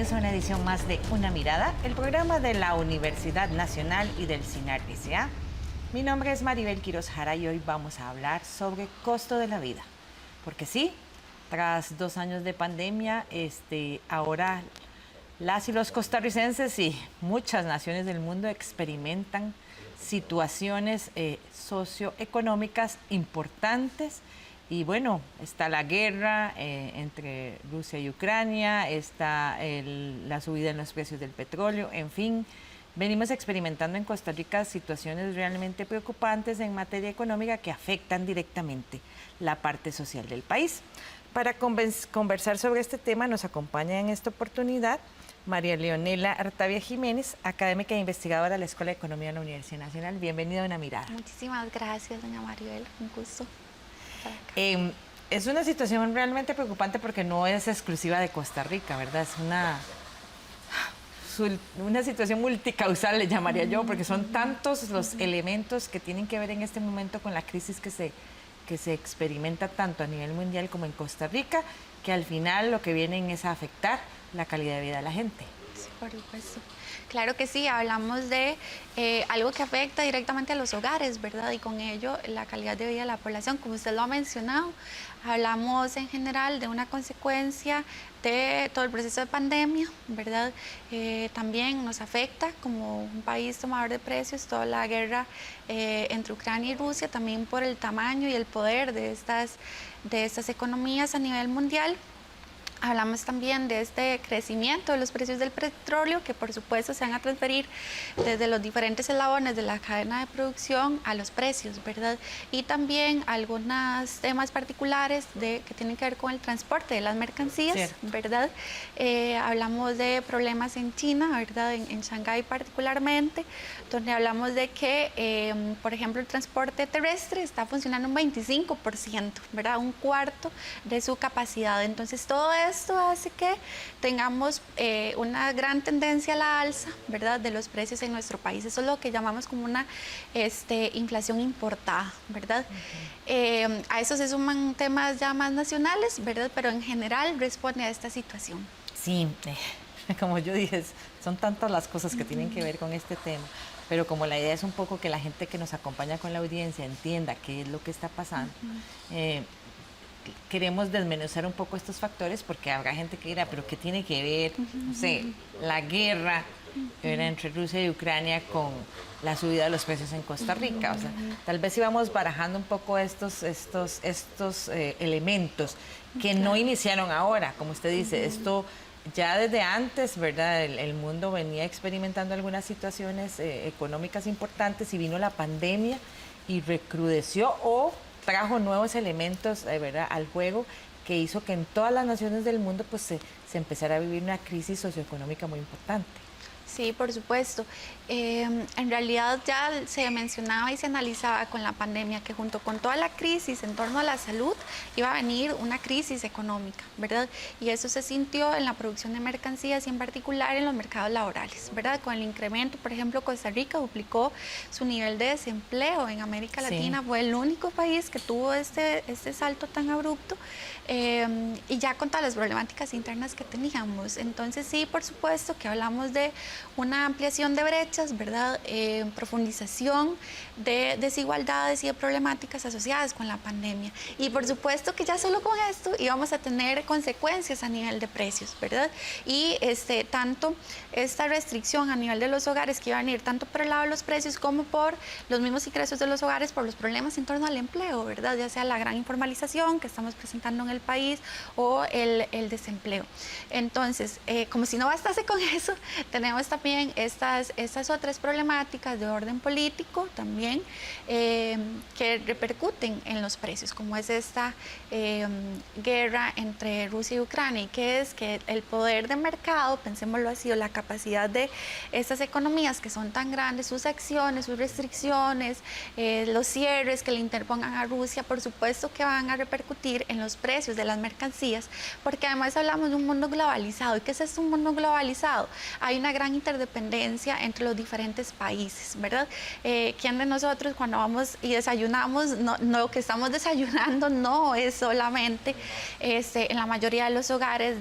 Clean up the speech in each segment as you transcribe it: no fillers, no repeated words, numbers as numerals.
bienvenidos a una edición más de Una Mirada, el programa de la Universidad Nacional y del CINAR S.A. Mi nombre es Maribel Quiroz Jara y hoy vamos a hablar sobre costo de la vida. Porque sí, tras 2 años de pandemia, ahora las y los costarricenses y muchas naciones del mundo experimentan situaciones socioeconómicas importantes. Y bueno, está la guerra entre Rusia y Ucrania, está la subida en los precios del petróleo, en fin, venimos experimentando en Costa Rica situaciones realmente preocupantes en materia económica que afectan directamente la parte social del país. Para conversar sobre este tema nos acompaña en esta oportunidad María Leonela Artavia Jiménez, académica e investigadora de la Escuela de Economía de la Universidad Nacional. Bienvenida a Una Mirada. Muchísimas gracias, doña Maribel, un gusto. Es una situación realmente preocupante porque no es exclusiva de Costa Rica, ¿verdad? Es una situación multicausal, le llamaría yo, porque son tantos los elementos que tienen que ver en este momento con la crisis que se experimenta tanto a nivel mundial como en Costa Rica, que al final lo que vienen es a afectar la calidad de vida de la gente. Sí, por supuesto. Claro que sí, hablamos de algo que afecta directamente a los hogares, ¿verdad? Y con ello la calidad de vida de la población, como usted lo ha mencionado. Hablamos en general de una consecuencia de todo el proceso de pandemia, ¿verdad? También nos afecta como un país tomador de precios toda la guerra entre Ucrania y Rusia, también por el tamaño y el poder de estas economías a nivel mundial. Hablamos también de este crecimiento de los precios del petróleo, que por supuesto se van a transferir desde los diferentes eslabones de la cadena de producción a los precios, ¿verdad? Y también algunos temas particulares que tienen que ver con el transporte de las mercancías, ¿cierto? ¿Verdad? Hablamos de problemas en China, ¿verdad? En Shanghái particularmente, donde hablamos de que, por ejemplo, el transporte terrestre está funcionando un 25%, ¿verdad? Un cuarto de su capacidad. Entonces, todo esto hace que tengamos una gran tendencia a la alza, ¿verdad?, de los precios en nuestro país. Eso es lo que llamamos como una inflación importada, ¿verdad? A eso se suman temas ya más nacionales, ¿verdad?, pero en general responde a esta situación. Sí, como yo dije, son tantas las cosas que tienen que ver con este tema, pero como la idea es un poco que la gente que nos acompaña con la audiencia entienda qué es lo que está pasando, queremos desmenuzar un poco estos factores porque habrá gente que dirá, pero ¿qué tiene que ver, no sé, la guerra entre Rusia y Ucrania con la subida de los precios en Costa Rica? O sea, tal vez íbamos barajando un poco estos elementos que no iniciaron ahora, como usted dice, esto ya desde antes, ¿verdad? El mundo venía experimentando algunas situaciones económicas importantes y vino la pandemia y recrudeció o trajo nuevos elementos, ¿verdad?, al juego, que hizo que en todas las naciones del mundo pues, se empezara a vivir una crisis socioeconómica muy importante. Sí, por supuesto. En realidad ya se mencionaba y se analizaba con la pandemia que junto con toda la crisis en torno a la salud iba a venir una crisis económica, ¿verdad? Y eso se sintió en la producción de mercancías y en particular en los mercados laborales, ¿verdad? Con el incremento, por ejemplo, Costa Rica duplicó su nivel de desempleo en América Latina, fue el único país que tuvo este salto tan abrupto y ya con todas las problemáticas internas que teníamos. Entonces sí, por supuesto que hablamos de una ampliación de brechas, ¿verdad? Profundización de desigualdades y de problemáticas asociadas con la pandemia. Y por supuesto que ya solo con esto íbamos a tener consecuencias a nivel de precios, ¿verdad? Y tanto esta restricción a nivel de los hogares que iba a venir tanto por el lado de los precios como por los mismos ingresos de los hogares, por los problemas en torno al empleo, ¿verdad? Ya sea la gran informalización que estamos presentando en el país o el desempleo. Entonces, como si no bastase con eso, tenemos también estas otras problemáticas de orden político también que repercuten en los precios, como es esta guerra entre Rusia y Ucrania, y que es que el poder de mercado, pensémoslo así, o la capacidad de estas economías que son tan grandes, sus acciones, sus restricciones, los cierres que le interpongan a Rusia, por supuesto que van a repercutir en los precios de las mercancías, porque además hablamos de un mundo globalizado. ¿Y qué es un mundo globalizado? Hay una gran gran interdependencia entre los diferentes países, ¿verdad? ¿Quién de nosotros cuando vamos y desayunamos, no, lo que estamos desayunando no es solamente en la mayoría de los hogares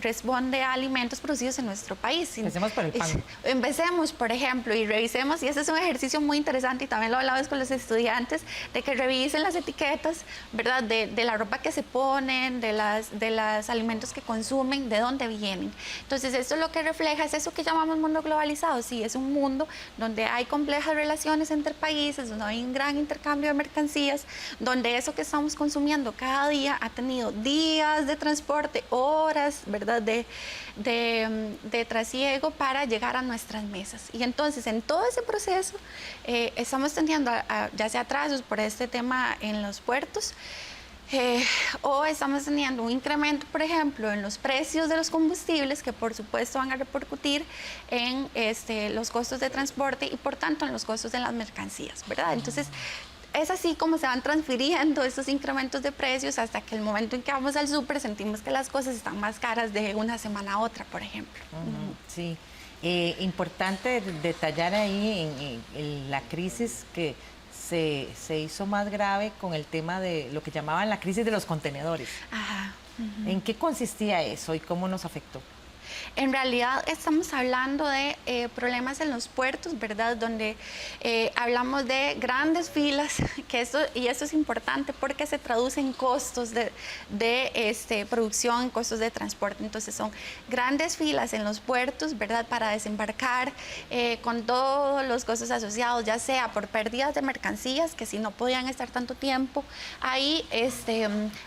responde a alimentos producidos en nuestro país? Empecemos por el pan. Empecemos, por ejemplo, y revisemos, y ese es un ejercicio muy interesante y también lo hablamos con los estudiantes, de que revisen las etiquetas, ¿verdad? De la ropa que se ponen, de los alimentos que consumen, de dónde vienen. Entonces, esto lo que refleja es eso que llamamos mundo globalizado. Sí, es un mundo donde hay complejas relaciones entre países, donde hay un gran intercambio de mercancías, donde eso que estamos consumiendo cada día ha tenido días de transporte, horas, ¿verdad? De trasiego para llegar a nuestras mesas. Y entonces, en todo ese proceso, estamos teniendo ya sea atrasos por este tema en los puertos, o estamos teniendo un incremento, por ejemplo, en los precios de los combustibles, que por supuesto van a repercutir en los costos de transporte y por tanto en los costos de las mercancías, ¿verdad? Entonces, es así como se van transfiriendo estos incrementos de precios hasta que el momento en que vamos al súper sentimos que las cosas están más caras de una semana a otra, por ejemplo. Sí, importante detallar ahí en la crisis que se hizo más grave con el tema de lo que llamaban la crisis de los contenedores. Ajá. ¿En qué consistía eso y cómo nos afectó? En realidad estamos hablando de problemas en los puertos, ¿verdad? Donde hablamos de grandes filas, y esto es importante porque se traduce en costos de producción, costos de transporte. Entonces son grandes filas en los puertos, ¿verdad? Para desembarcar con todos los costos asociados, ya sea por pérdidas de mercancías, que si no podían estar tanto tiempo ahí,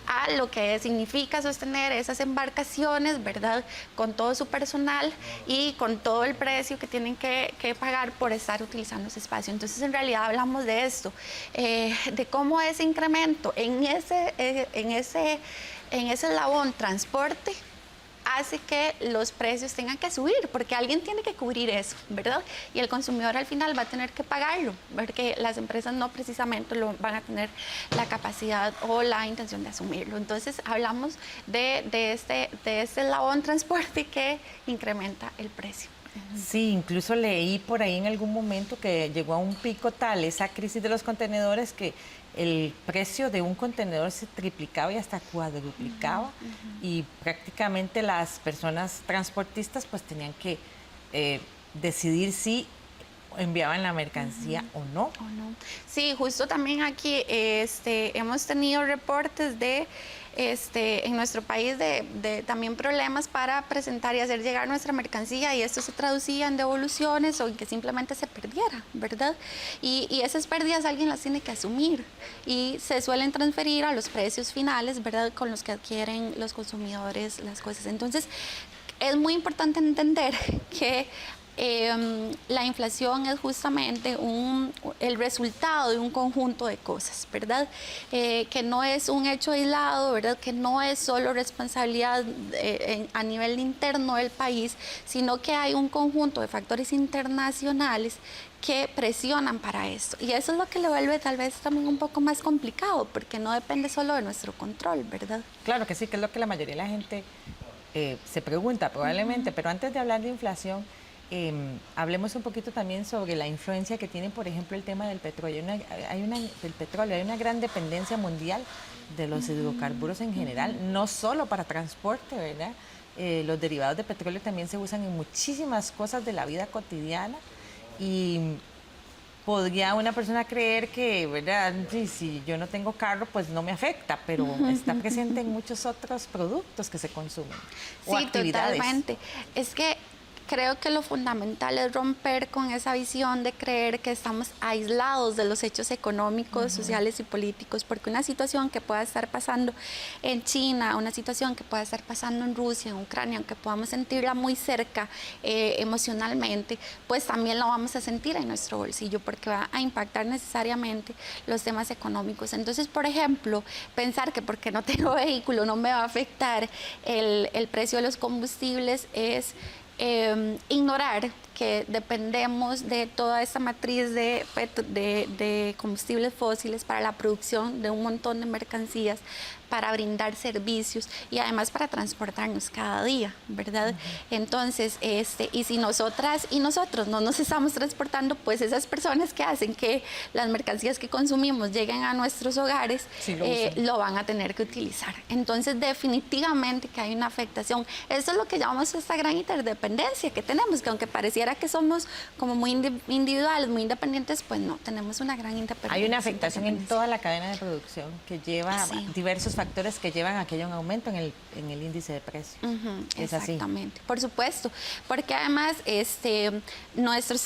a lo que significa sostener esas embarcaciones, ¿verdad? Con todo su personal y con todo el precio que tienen que pagar por estar utilizando ese espacio. Entonces, en realidad hablamos de esto, de cómo ese incremento en ese eslabón transporte hace que los precios tengan que subir, porque alguien tiene que cubrir eso, ¿verdad? Y el consumidor al final va a tener que pagarlo, porque las empresas no precisamente lo van a tener la capacidad o la intención de asumirlo. Entonces, hablamos de este eslabón transporte que incrementa el precio. Sí, incluso leí por ahí en algún momento que llegó a un pico tal esa crisis de los contenedores que el precio de un contenedor se triplicaba y hasta cuadruplicaba y prácticamente las personas transportistas pues tenían que decidir si enviaban la mercancía o no. Sí, justo también aquí hemos tenido reportes en nuestro país de también problemas para presentar y hacer llegar nuestra mercancía, y esto se traducía en devoluciones o en que simplemente se perdiera, ¿verdad? Y esas pérdidas alguien las tiene que asumir y se suelen transferir a los precios finales, ¿verdad? Con los que adquieren los consumidores las cosas. Entonces, es muy importante entender que la inflación es justamente el resultado de un conjunto de cosas, ¿verdad? Que no es un hecho aislado, ¿verdad? Que no es solo responsabilidad a nivel interno del país, sino que hay un conjunto de factores internacionales que presionan para esto. Y eso es lo que lo vuelve tal vez también un poco más complicado, porque no depende solo de nuestro control, ¿verdad? Claro que sí, que es lo que la mayoría de la gente se pregunta probabmente, pero antes de hablar de inflación, hablemos un poquito también sobre la influencia que tiene, por ejemplo, el tema del petróleo. Hay una gran dependencia mundial de los hidrocarburos en general, no solo para transporte, ¿verdad? Los derivados de petróleo también se usan en muchísimas cosas de la vida cotidiana y podría una persona creer que, ¿verdad? Si yo no tengo carro, pues no me afecta, pero está presente en muchos otros productos que se consumen o actividades. Sí, totalmente. Es que creo que lo fundamental es romper con esa visión de creer que estamos aislados de los hechos económicos, sociales y políticos, porque una situación que pueda estar pasando en China, una situación que pueda estar pasando en Rusia, en Ucrania, aunque podamos sentirla muy cerca emocionalmente, pues también lo vamos a sentir en nuestro bolsillo, porque va a impactar necesariamente los temas económicos. Entonces, por ejemplo, pensar que porque no tengo vehículo no me va a afectar el precio de los combustibles es ignorar que dependemos de toda esta matriz de combustibles fósiles para la producción de un montón de mercancías, para brindar servicios y además para transportarnos cada día, ¿verdad? Entonces, y si nosotras y nosotros no nos estamos transportando, pues esas personas que hacen que las mercancías que consumimos lleguen a nuestros hogares, Sí, lo van a tener que utilizar. Entonces, definitivamente que hay una afectación. Eso es lo que llamamos esta gran interdependencia que tenemos, que aunque pareciera que somos como muy individuales, muy independientes, pues no, tenemos una gran interdependencia. Hay una afectación en toda la cadena de producción que lleva Sí. diversos factores que llevan a que haya un aumento en el índice de precios. Es así. Exactamente, por supuesto, porque además nuestros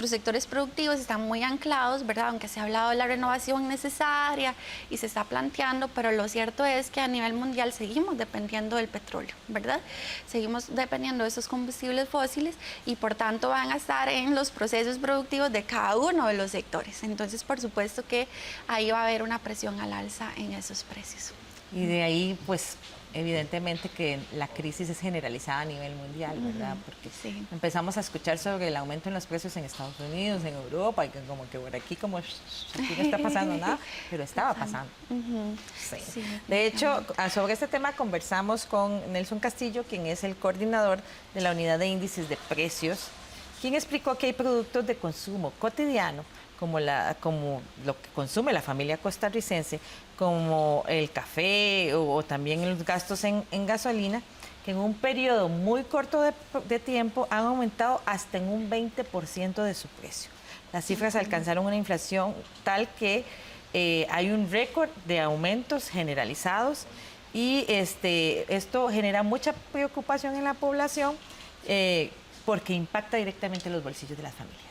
sectores productivos están muy anclados, ¿verdad? Aunque se ha hablado de la renovación necesaria y se está planteando, pero lo cierto es que a nivel mundial seguimos dependiendo del petróleo, ¿verdad? Seguimos dependiendo de esos combustibles fósiles y por tanto van a estar en los procesos productivos de cada uno de los sectores. Entonces, por supuesto que ahí va a haber una presión al alza en esos precios. Y de ahí, pues, evidentemente que la crisis es generalizada a nivel mundial, ¿verdad? Porque Sí. empezamos a escuchar sobre el aumento en los precios en Estados Unidos, en Europa, y que como que por aquí como aquí no está pasando nada, pero estaba pasando. Sí. Sí, De hecho, sobre este tema conversamos con Nelson Castillo, quien es el coordinador de la unidad de índices de precios, quien explicó que hay productos de consumo cotidiano como lo que consume la familia costarricense, como el café o también los gastos en gasolina, que en un periodo muy corto de tiempo han aumentado hasta en un 20% de su precio. Las cifras alcanzaron una inflación tal que hay un récord de aumentos generalizados y esto genera mucha preocupación en la población porque impacta directamente los bolsillos de las familias.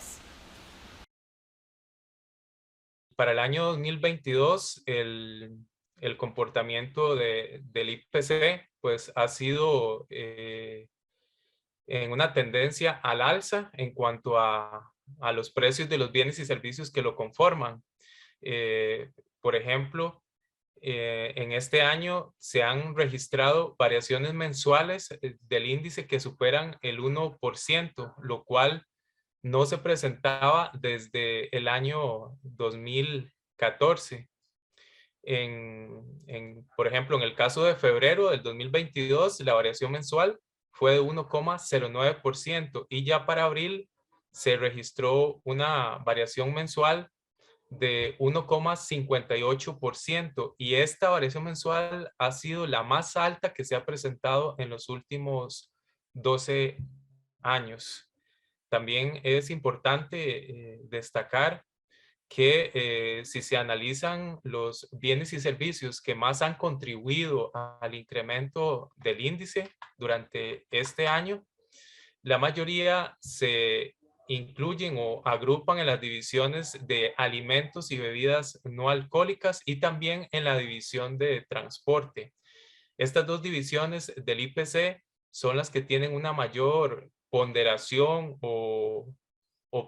Para el año 2022, el comportamiento del IPC pues, ha sido en una tendencia al alza en cuanto a los precios de los bienes y servicios que lo conforman. Por ejemplo, en este año se han registrado variaciones mensuales del índice que superan el 1%, lo cual no se presentaba desde el año 2014. Por ejemplo, en el caso de febrero del 2022, la variación mensual fue de 1,09% y ya para abril se registró una variación mensual de 1,58% y esta variación mensual ha sido la más alta que se ha presentado en los últimos 12 años. También es importante destacar que si se analizan los bienes y servicios que más han contribuido al incremento del índice durante este año, la mayoría se incluyen o agrupan en las divisiones de alimentos y bebidas no alcohólicas y también en la división de transporte. Estas dos divisiones del IPC son las que tienen una mayor ponderación o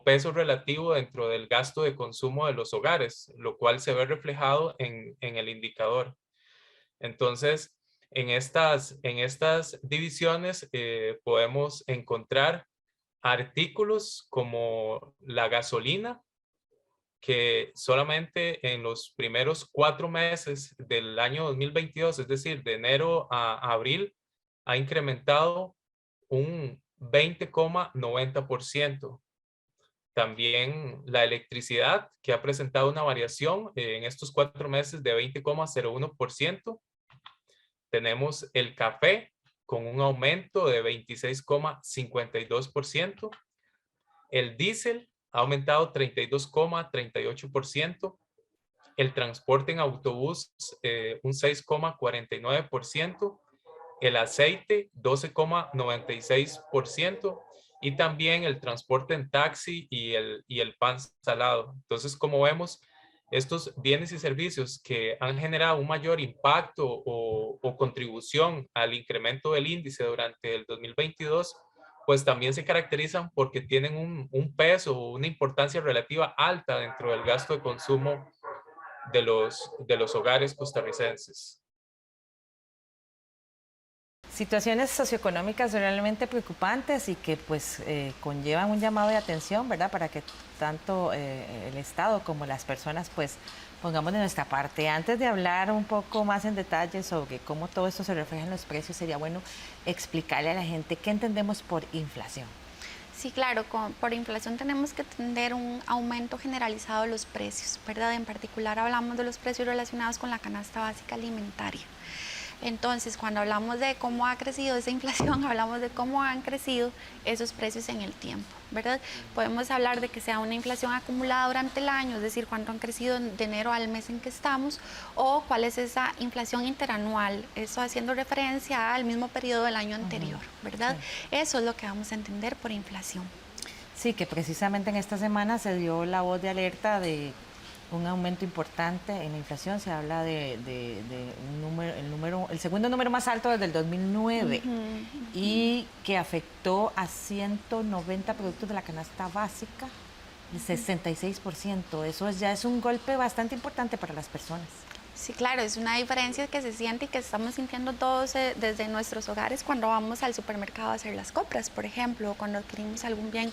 peso relativo dentro del gasto de consumo de los hogares, lo cual se ve reflejado en el indicador. Entonces, en estas divisiones podemos encontrar artículos como la gasolina, que solamente en los primeros 4 meses del año 2022, es decir, de enero a abril, ha incrementado un 20,90%. También la electricidad, que ha presentado una variación en estos 4 meses de 20,01%. Tenemos el café con un aumento de 26,52%. El diésel ha aumentado 32,38%. El transporte en autobús un 6,49%. El aceite 12,96% y también el transporte en taxi y el pan salado. Entonces, como vemos, estos bienes y servicios que han generado un mayor impacto o contribución al incremento del índice durante el 2022, pues también se caracterizan porque tienen un peso o una importancia relativa alta dentro del gasto de consumo de los hogares costarricenses. Situaciones socioeconómicas realmente preocupantes y que pues conllevan un llamado de atención, ¿verdad? Para que tanto el Estado como las personas pues pongamos de nuestra parte. Antes de hablar un poco más en detalle sobre cómo todo esto se refleja en los precios, sería bueno explicarle a la gente qué entendemos por inflación. Sí, claro, por inflación tenemos que entender un aumento generalizado de los precios, ¿verdad? En particular hablamos de los precios relacionados con la canasta básica alimentaria. Entonces, cuando hablamos de cómo ha crecido esa inflación, hablamos de cómo han crecido esos precios en el tiempo, ¿verdad? Podemos hablar de que sea una inflación acumulada durante el año, es decir, cuánto han crecido de enero al mes en que estamos, o cuál es esa inflación interanual, eso haciendo referencia al mismo periodo del año anterior, ¿verdad? Sí. Eso es lo que vamos a entender por inflación. Sí, que precisamente en esta semana se dio la voz de alerta de un aumento importante en la inflación. Se habla de el segundo número más alto desde el 2009 y que afectó a 190 productos de la canasta básica, el 66%. Eso ya es un golpe bastante importante para las personas. Sí, claro, es una diferencia que se siente y que estamos sintiendo todos desde nuestros hogares cuando vamos al supermercado a hacer las compras, por ejemplo, o cuando adquirimos algún bien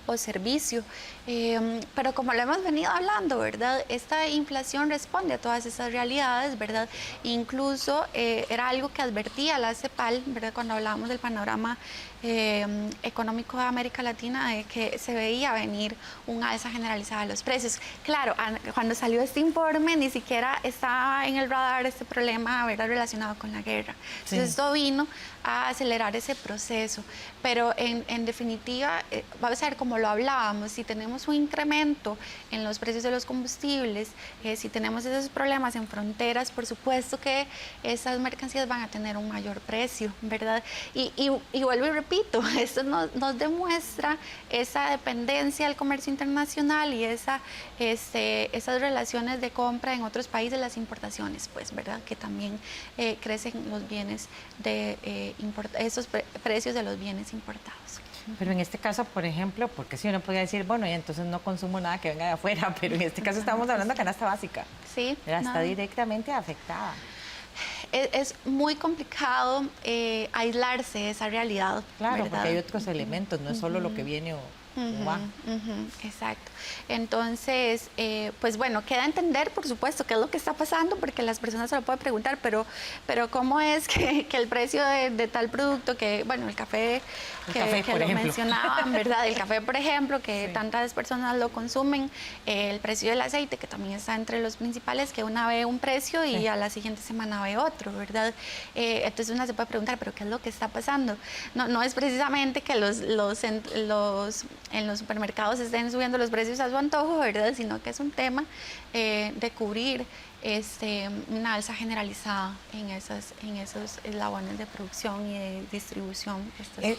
o servicio. Pero como lo hemos venido hablando, ¿verdad? Esta inflación responde a todas esas realidades, ¿verdad? Incluso era algo que advertía la CEPAL, ¿verdad? Cuando hablábamos del panorama económico de América Latina, de que se veía venir un alza generalizada de los precios. Claro, cuando salió este informe ni siquiera estaba en el radar este problema, ¿verdad? Relacionado con la guerra. Entonces esto vino a acelerar ese proceso, pero en definitiva, vamos a ver cómo lo hablábamos, si tenemos un incremento en los precios de los combustibles, si tenemos esos problemas en fronteras, por supuesto que esas mercancías van a tener un mayor precio, ¿verdad? Y vuelvo y repito, esto nos demuestra esa dependencia del comercio internacional y esas relaciones de compra en otros países, las importaciones, pues, ¿verdad? Que también crecen los bienes esos precios de los bienes importados. Pero en este caso, por ejemplo, porque si uno podría decir, bueno, y entonces no consumo nada que venga de afuera, pero en este caso estamos hablando de canasta básica. Sí. Está directamente afectada. Es muy complicado aislarse de esa realidad. Claro, ¿verdad? Porque hay otros elementos, no es solo lo que viene o va. Exacto. Entonces, pues bueno, queda entender, por supuesto, qué es lo que está pasando, porque las personas se lo pueden preguntar, pero ¿cómo es que el precio de tal producto, que, bueno, el café que lo mencionaban, ¿verdad? El café, por ejemplo, que tantas personas lo consumen, el precio del aceite, que también está entre los principales, que una ve un precio y a la siguiente semana ve otro, ¿verdad? Entonces una se puede preguntar, ¿pero qué es lo que está pasando? No es precisamente que en los supermercados estén subiendo los precios a su antojo, ¿verdad? Sino que es un tema de cubrir una alza generalizada en esos eslabones de producción y de distribución.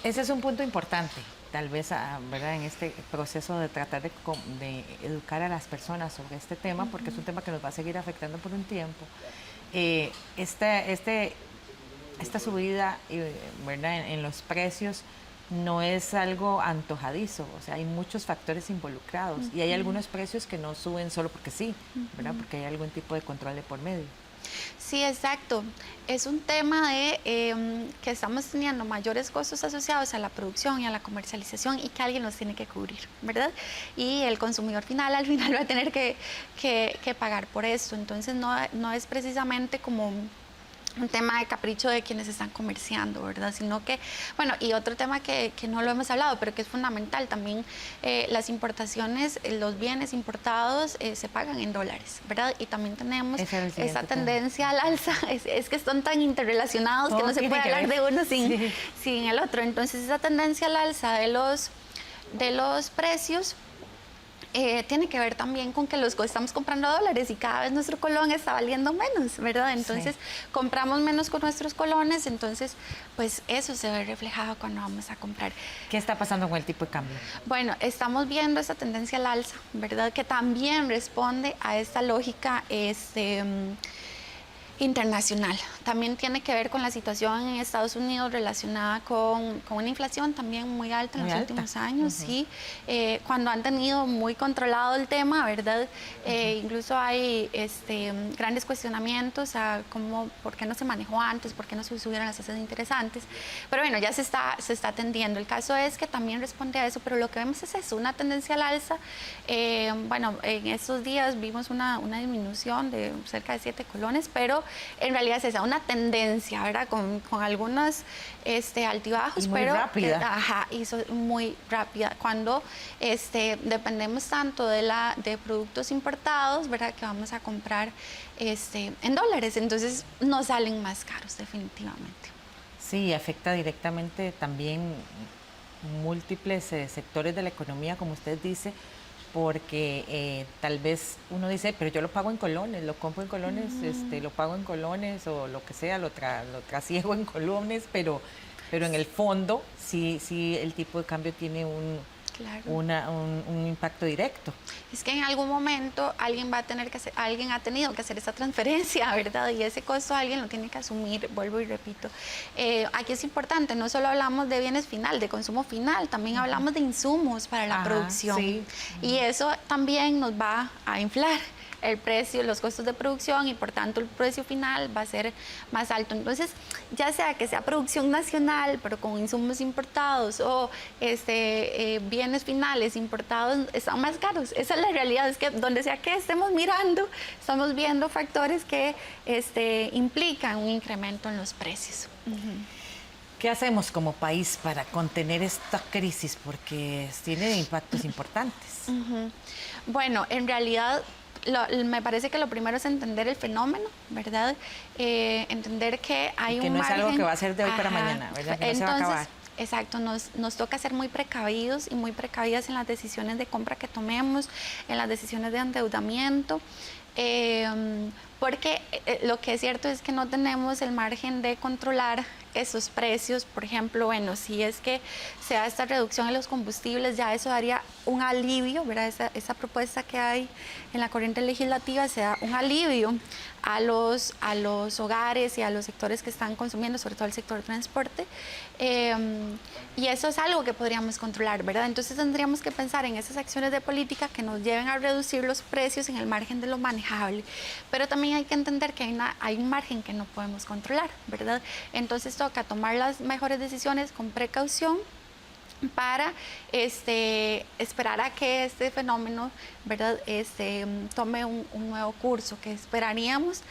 Ese es un punto importante, tal vez, ¿verdad? En este proceso de tratar de educar a las personas sobre este tema, porque es un tema que nos va a seguir afectando por un tiempo. Esta subida, ¿verdad? En los precios no es algo antojadizo, o sea, hay muchos factores involucrados y hay algunos precios que no suben solo porque sí, ¿verdad? Porque hay algún tipo de control de por medio. Sí, exacto. Es un tema de que estamos teniendo mayores costos asociados a la producción y a la comercialización y que alguien los tiene que cubrir, ¿verdad? Y el consumidor final al final va a tener que pagar por esto. Entonces no es precisamente como un tema de capricho de quienes están comerciando, ¿verdad? Sino que, bueno, y otro tema que no lo hemos hablado, pero que es fundamental también, las importaciones, los bienes importados se pagan en dólares, ¿verdad? Y también tenemos esa tendencia al alza, es que están tan interrelacionados que no se puede hablar de uno sin el otro. Entonces, esa tendencia al alza de los precios tiene que ver también con que estamos comprando dólares y cada vez nuestro colón está valiendo menos, ¿verdad? Entonces compramos menos con nuestros colones, entonces pues eso se ve reflejado cuando vamos a comprar. ¿Qué está pasando con el tipo de cambio? Bueno, estamos viendo esa tendencia al alza, ¿verdad? Que también responde a esta lógica Internacional. También tiene que ver con la situación en Estados Unidos relacionada con una inflación también muy alta en los últimos años, sí. Cuando han tenido muy controlado el tema, ¿verdad? Incluso hay grandes cuestionamientos a por qué no se manejó antes, por qué no se subieron las tasas de interés antes. Pero bueno, ya se está atendiendo. El caso es que también responde a eso, pero lo que vemos es eso, una tendencia al alza. Bueno, en estos días vimos una disminución de cerca de 7 colones, pero en realidad es esa, una tendencia, ¿verdad? Con algunos altibajos, y muy pero rápida. muy rápida. Cuando dependemos tanto de productos importados, ¿verdad? Que vamos a comprar en dólares, entonces nos salen más caros definitivamente. Sí, afecta directamente también múltiples sectores de la economía, como usted dice, porque tal vez uno dice, pero yo lo pago en colones, lo compro en colones, lo pago en colones o lo que sea, lo trasiego en colones, pero en el fondo sí el tipo de cambio tiene Claro. un impacto directo. Es que en algún momento alguien ha tenido que hacer esa transferencia, ¿verdad? Y ese costo alguien lo tiene que asumir, vuelvo y repito. Aquí es importante, no solo hablamos de bienes final, de consumo final, también hablamos de insumos para la producción. Sí. Y eso también nos va a inflar el precio, los costos de producción y por tanto el precio final va a ser más alto. Entonces, ya sea que sea producción nacional, pero con insumos importados o bienes finales importados, están más caros. Esa es la realidad, es que donde sea que estemos mirando, estamos viendo factores que implican un incremento en los precios. ¿Qué hacemos como país para contener esta crisis? Porque tiene impactos importantes. Bueno, en realidad me parece que lo primero es entender el fenómeno, ¿verdad? Entender que hay un margen. Que no es algo que va a ser de hoy para mañana, ¿verdad? Que no se va a acabar. Exacto, nos toca ser muy precavidos y muy precavidas en las decisiones de compra que tomemos, en las decisiones de endeudamiento. Porque lo que es cierto es que no tenemos el margen de controlar esos precios. Por ejemplo, bueno, si es que se da esta reducción en los combustibles, ya eso daría un alivio, ¿verdad? Esa propuesta que hay en la corriente legislativa se da un alivio a los hogares y a los sectores que están consumiendo, sobre todo el sector de transporte. Y eso es algo que podríamos controlar, ¿verdad? Entonces tendríamos que pensar en esas acciones de política que nos lleven a reducir los precios en el margen de lo manejable. Pero también hay que entender que hay un margen que no podemos controlar, ¿verdad? Entonces toca tomar las mejores decisiones con precaución para esperar a que este fenómeno, ¿verdad? Tome un nuevo curso, que esperaríamos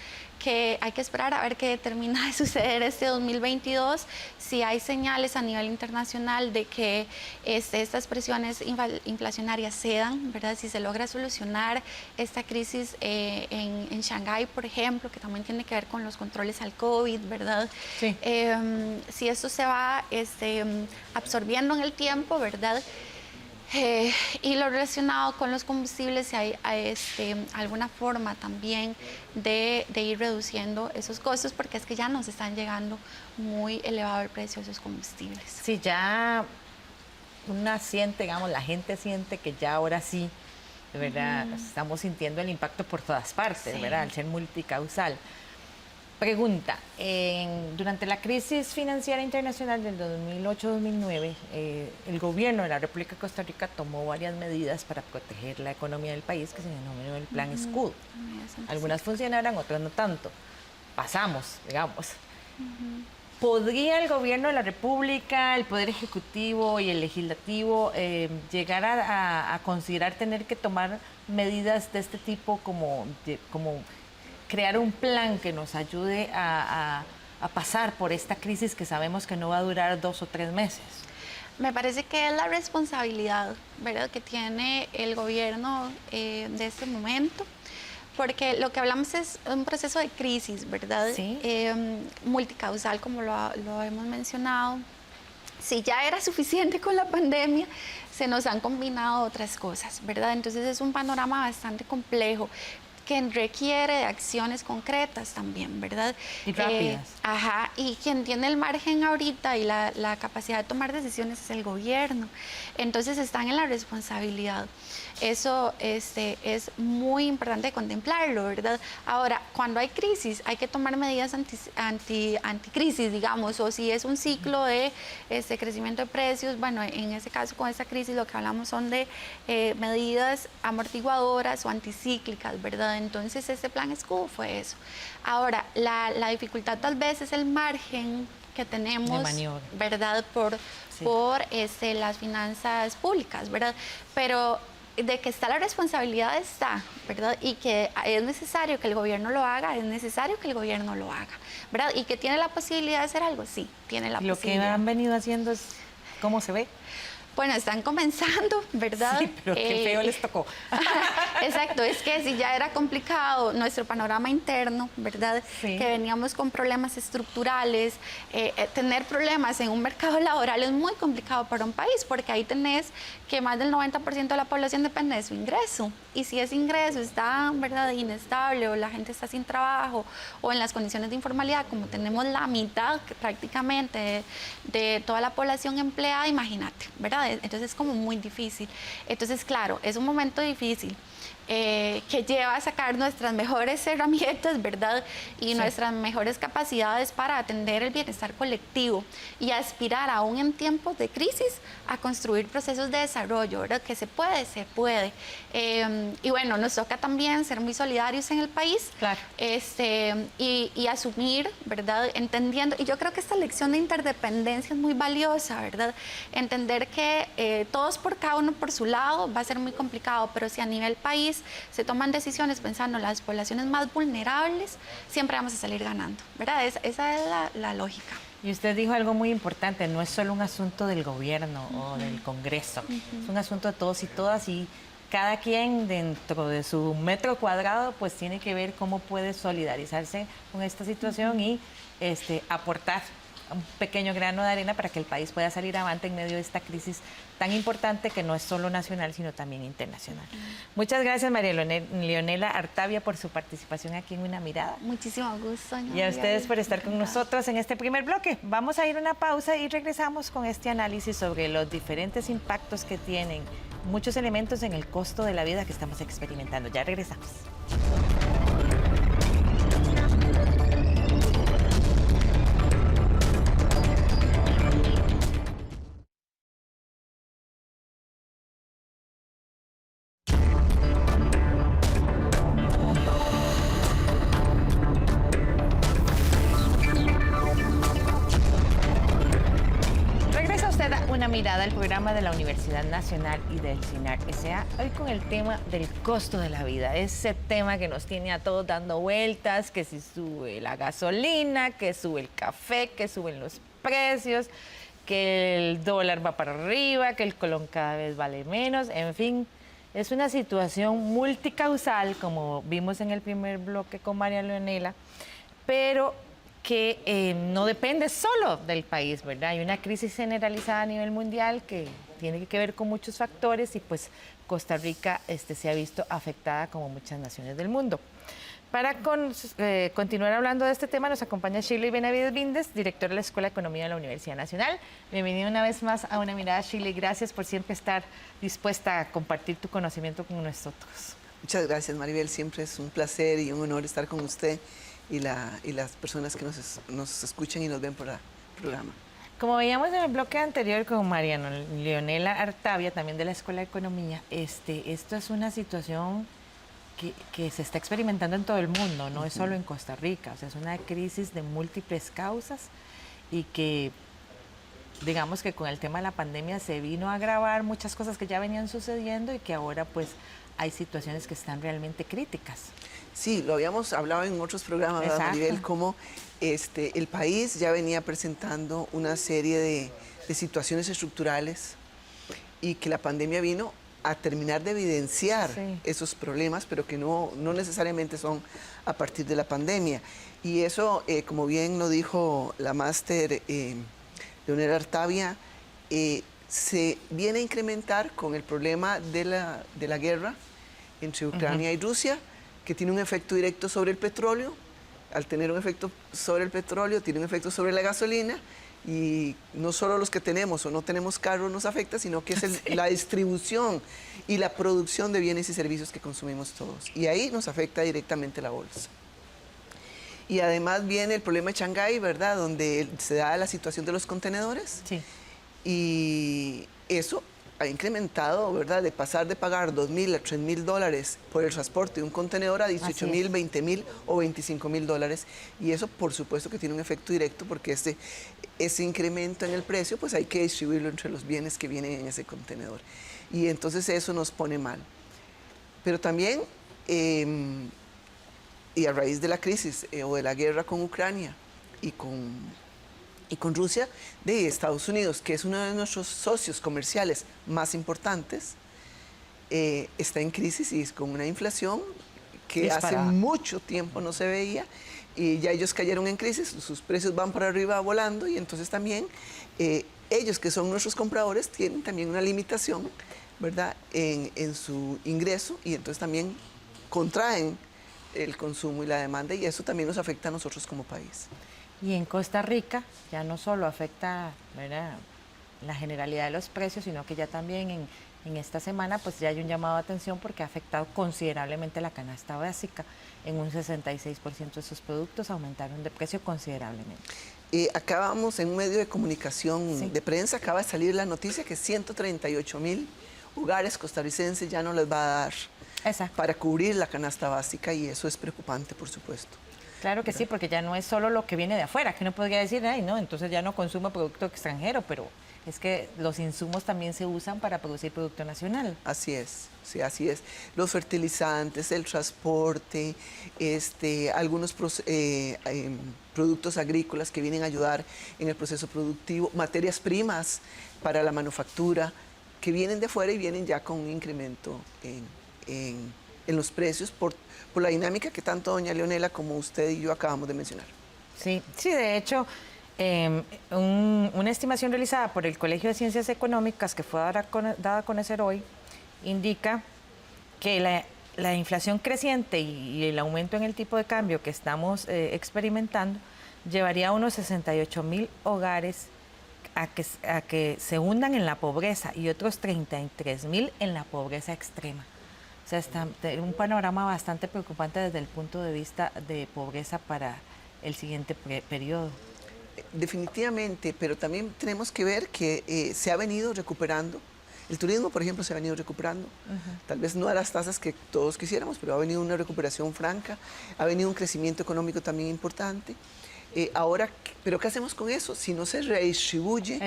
que hay que esperar a ver qué termina de suceder este 2022, si hay señales a nivel internacional de que estas presiones inflacionarias cedan, ¿verdad? Si se logra solucionar esta crisis en Shanghái, por ejemplo, que también tiene que ver con los controles al COVID, ¿verdad? Sí. Si esto se va absorbiendo en el tiempo, ¿verdad? Y lo relacionado con los combustibles, si hay alguna forma también de ir reduciendo esos costos, porque es que ya nos están llegando muy elevado el precio de esos combustibles. Sí, ya la gente siente que ya ahora sí, de verdad, estamos sintiendo el impacto por todas partes, sí, ¿verdad? Al ser multicausal. Pregunta, durante la crisis financiera internacional del 2008-2009, el gobierno de la República de Costa Rica tomó varias medidas para proteger la economía del país, que se denominó el Plan Escudo. Algunas funcionaron, otras no tanto. Pasamos, digamos. ¿Podría el gobierno de la República, el Poder Ejecutivo y el Legislativo llegar a considerar tener que tomar medidas de este tipo como crear un plan que nos ayude a pasar por esta crisis que sabemos que no va a durar 2 o 3 meses? Me parece que es la responsabilidad, ¿verdad?, que tiene el gobierno de este momento, porque lo que hablamos es un proceso de crisis, ¿verdad? Sí. Multicausal, como lo hemos mencionado. Si ya era suficiente con la pandemia, se nos han combinado otras cosas, ¿verdad? Entonces es un panorama bastante complejo que requiere de acciones concretas también, ¿verdad? Y rápidas. Ajá, y quien tiene el margen ahorita y la capacidad de tomar decisiones es el gobierno. Entonces están en la responsabilidad. Eso es muy importante contemplarlo, ¿verdad? Ahora, cuando hay crisis, hay que tomar medidas anticrisis, digamos, o si es un ciclo de crecimiento de precios, bueno, en ese caso con esta crisis lo que hablamos son de medidas amortiguadoras o anticíclicas, ¿verdad? Entonces este plan escudo fue eso. Ahora, la dificultad tal vez es el margen que tenemos, de maniobra, ¿verdad? Por las finanzas públicas, ¿verdad? Pero de que está la responsabilidad está, ¿verdad? Y que es necesario que el gobierno lo haga, es necesario que el gobierno lo haga, ¿verdad? Y que tiene la posibilidad de hacer algo, sí, tiene la posibilidad. Lo que han venido haciendo es, ¿cómo se ve? Bueno, están comenzando, ¿verdad? Sí, pero qué feo les tocó. Exacto, es que si ya era complicado nuestro panorama interno, ¿verdad? Sí. Que veníamos con problemas estructurales, tener problemas en un mercado laboral es muy complicado para un país, porque ahí tenés que más del 90% de la población depende de su ingreso. Y si ese ingreso está, ¿verdad?, inestable, o la gente está sin trabajo, o en las condiciones de informalidad, como tenemos la mitad prácticamente de toda la población empleada, imagínate, ¿verdad? Entonces es como muy difícil. Entonces, claro, es un momento difícil que lleva a sacar nuestras mejores herramientas, ¿verdad? Y sí, nuestras mejores capacidades para atender el bienestar colectivo y aspirar, aún en tiempos de crisis, a construir procesos de desarrollo, ¿verdad? Que se puede, se puede. Y bueno, nos toca también ser muy solidarios en el país, claro, y asumir, ¿verdad? Entendiendo, y yo creo que esta lección de interdependencia es muy valiosa, ¿verdad? Entender que todos por cada uno por su lado va a ser muy complicado, pero si a nivel país se toman decisiones pensando en las poblaciones más vulnerables, siempre vamos a salir ganando, ¿verdad? Esa es la lógica. Y usted dijo algo muy importante, no es solo un asunto del gobierno o del Congreso, es un asunto de todos y todas, y cada quien dentro de su metro cuadrado pues tiene que ver cómo puede solidarizarse con esta situación y aportar un pequeño grano de arena para que el país pueda salir avante en medio de esta crisis tan importante que no es solo nacional, sino también internacional. Muchas gracias, María Leonela Artavia, por su participación aquí en Una Mirada. Muchísimo gusto. Y a ustedes por estar con nosotros en este primer bloque. Vamos a ir a una pausa y regresamos con este análisis sobre los diferentes impactos que tienen muchos elementos en el costo de la vida que estamos experimentando. Ya regresamos. Una mirada al programa de la Universidad Nacional y del CINAR S.A. Hoy con el tema del costo de la vida, ese tema que nos tiene a todos dando vueltas, que si sube la gasolina, que sube el café, que suben los precios, que el dólar va para arriba, que el colón cada vez vale menos, en fin, es una situación multicausal, como vimos en el primer bloque con María Leonela, pero que no depende solo del país, ¿verdad? Hay una crisis generalizada a nivel mundial que tiene que ver con muchos factores y pues Costa Rica se ha visto afectada como muchas naciones del mundo. Para continuar hablando de este tema nos acompaña Shirley Benavides Vindes, directora de la Escuela de Economía de la Universidad Nacional. Bienvenida una vez más a Una Mirada, Shirley. Gracias por siempre estar dispuesta a compartir tu conocimiento con nosotros. Muchas gracias, Maribel. Siempre es un placer y un honor estar con usted y las personas que nos escuchan y nos ven por el programa. Como veíamos en el bloque anterior con María Leonela Artavia, también de la Escuela de Economía, esto es una situación que se está experimentando en todo el mundo, no es solo en Costa Rica, o sea, es una crisis de múltiples causas y que, digamos que con el tema de la pandemia se vino a agravar muchas cosas que ya venían sucediendo y que ahora pues hay situaciones que están realmente críticas. Sí, lo habíamos hablado en otros programas, ¿verdad, Maribel? Cómo el país ya venía presentando una serie de situaciones estructurales y que la pandemia vino a terminar de evidenciar esos problemas, pero que no necesariamente son a partir de la pandemia. Y eso, como bien lo dijo la máster Leonela Artavia, se viene a incrementar con el problema de la guerra entre Ucrania y Rusia, que tiene un efecto directo sobre el petróleo. Al tener un efecto sobre el petróleo, tiene un efecto sobre la gasolina, y no solo los que tenemos o no tenemos carro nos afecta, sino que es la distribución y la producción de bienes y servicios que consumimos todos. Y ahí nos afecta directamente la bolsa. Y además viene el problema de Shanghái, ¿verdad? Donde se da la situación de los contenedores. Sí. Y eso ha incrementado, ¿verdad? De pasar de pagar $2.000 a $3.000 por el transporte de un contenedor a $18.000, $20.000 o $25.000. Y eso, por supuesto, que tiene un efecto directo, porque ese incremento en el precio, pues hay que distribuirlo entre los bienes que vienen en ese contenedor. Y entonces eso nos pone mal. Pero también, y a raíz de la crisis o de la guerra con Ucrania y con Rusia, de Estados Unidos, que es uno de nuestros socios comerciales más importantes, está en crisis y con una inflación que disparada. hace mucho tiempo no se veía, y ya ellos cayeron en crisis, sus precios van para arriba volando, y entonces también ellos, que son nuestros compradores, tienen también una limitación, ¿verdad?, en su ingreso, y entonces también contraen el consumo y la demanda, y eso también nos afecta a nosotros como país. Y en Costa Rica ya no solo afecta, ¿verdad?, la generalidad de los precios, sino que ya también en esta semana pues ya hay un llamado de atención porque ha afectado considerablemente la canasta básica. En un 66% de sus productos aumentaron de precio considerablemente. Acabamos en un medio de comunicación de prensa, acaba de salir la noticia que 138.000 hogares costarricenses ya no les va a dar para cubrir la canasta básica, y eso es preocupante, por supuesto. Claro que sí, porque ya no es solo lo que viene de afuera, que uno podría decir, ay, no, entonces ya no consumo producto extranjero, pero es que los insumos también se usan para producir producto nacional. Así es, sí, así es. Los fertilizantes, el transporte, algunos productos agrícolas que vienen a ayudar en el proceso productivo, materias primas para la manufactura, que vienen de afuera y vienen ya con un incremento en los precios por la dinámica que tanto doña Leonela como usted y yo acabamos de mencionar. Sí, de hecho, una estimación realizada por el Colegio de Ciencias Económicas que fue dada a conocer hoy indica que la inflación creciente y el aumento en el tipo de cambio que estamos experimentando llevaría a unos 68.000 hogares a que se hundan en la pobreza y otros 33.000 en la pobreza extrema. O sea, está un panorama bastante preocupante desde el punto de vista de pobreza para el siguiente periodo. Definitivamente, pero también tenemos que ver que se ha venido recuperando. El turismo, por ejemplo, se ha venido recuperando. Tal vez no a las tasas que todos quisiéramos, pero ha venido una recuperación franca, ha venido un crecimiento económico también importante. Ahora, ¿pero qué hacemos con eso? Si no se redistribuye